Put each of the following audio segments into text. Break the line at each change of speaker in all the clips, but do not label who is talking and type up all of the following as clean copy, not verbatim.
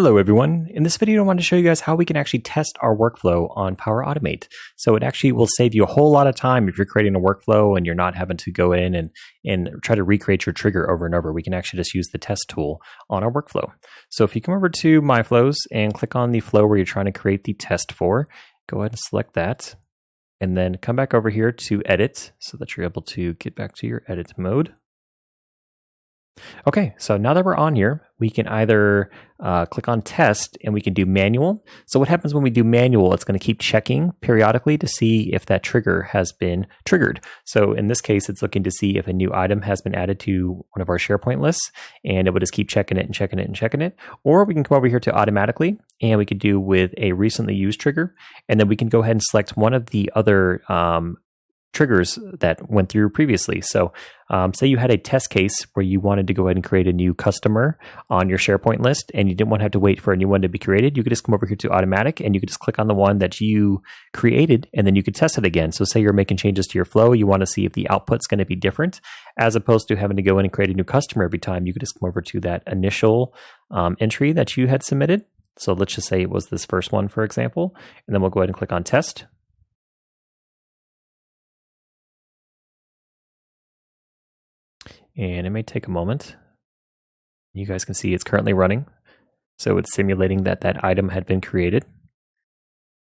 Hello everyone. In this video I want to show you guys how we can actually test our workflow on Power Automate. So it actually will save you a whole lot of time if you're creating a workflow and you're not having to go in and try to recreate your trigger over and over. We can actually just use the test tool on our workflow. So if you come over to My Flows and click on the flow where you're trying to create the test for, go ahead and select that and then come back over here to edit so that you're able to get back to your edit mode. Okay, so now that we're on here, we can either click on test and we can do manual. So what happens when we do manual, it's going to keep checking periodically to see if that trigger has been triggered. So in this case, it's looking to see if a new item has been added to one of our SharePoint lists, and it would just keep checking it and checking it and checking it. Or we can come over here to automatically, and we could do with a recently used trigger, and then we can go ahead and select one of the other triggers that went through previously. So say you had a test case where you wanted to go ahead and create a new customer on your SharePoint list and you didn't want to have to wait for a new one to be created. You could just come over here to automatic and you could just click on the one that you created and then you could test it again. So say you're making changes to your flow, you want to see if the output's going to be different as opposed to having to go in and create a new customer every time. You could just come over to that initial entry that you had submitted. So let's just say it was this first one, for example, and then we'll go ahead and click on test. And it may take a moment. You guys can see it's currently running. So it's simulating that that item had been created.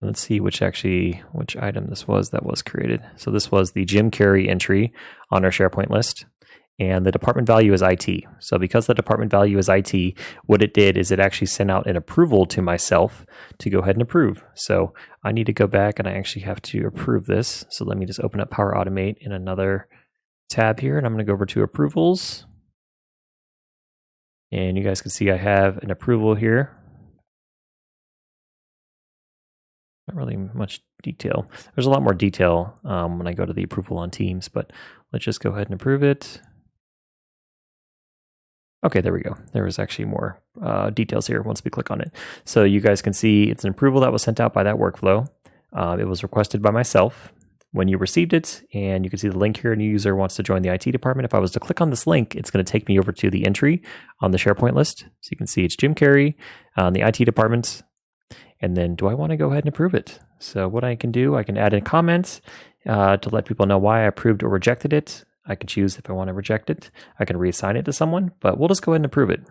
Let's see which item this was that was created. So this was the Jim Carrey entry on our SharePoint list. And the department value is IT. So because the department value is IT, what it did is it actually sent out an approval to myself to go ahead and approve. So I need to go back and I actually have to approve this. So let me just open up Power Automate in another tab here, and I'm going to go over to approvals, and you guys can see I have an approval here. Not really much detail. There's a lot more detail when I go to the approval on Teams, but let's just go ahead and approve it. Okay, there we go. There was actually more details here once we click on it. So you guys can see it's an approval that was sent out by that workflow. It was requested by myself when you received it, and you can see the link here, a new user wants to join the IT department. If I was to click on this link, it's going to take me over to the entry on the SharePoint list. So you can see it's Jim Carrey on the IT department. And then do I want to go ahead and approve it? So what I can do, I can add in comments to let people know why I approved or rejected it. I can choose if I want to reject it. I can reassign it to someone, but we'll just go ahead and approve it.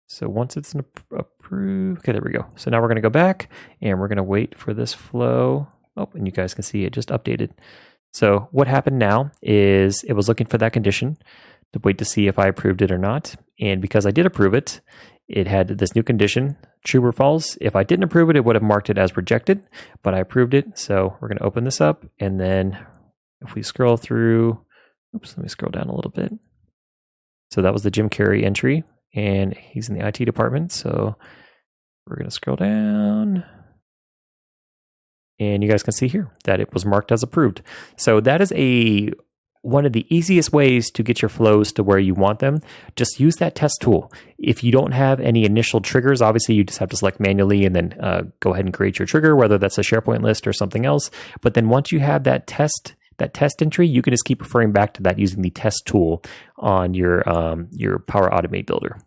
So once it's approved, okay, there we go. So now we're going to go back and we're going to wait for this flow. Oh, and you guys can see it just updated. So what happened now is it was looking for that condition to wait to see if I approved it or not. And because I did approve it, it had this new condition, true or false. If I didn't approve it, it would have marked it as rejected, but I approved it. So we're going to open this up. And then if we scroll through, oops, let me scroll down a little bit. So that was the Jim Carrey entry. And he's in the IT department, so we're going to scroll down. And you guys can see here that it was marked as approved. So that is one of the easiest ways to get your flows to where you want them. Just use that test tool. If you don't have any initial triggers, obviously you just have to select manually and then go ahead and create your trigger, whether that's a SharePoint list or something else. But then once you have that test entry, you can just keep referring back to that using the test tool on your Power Automate builder.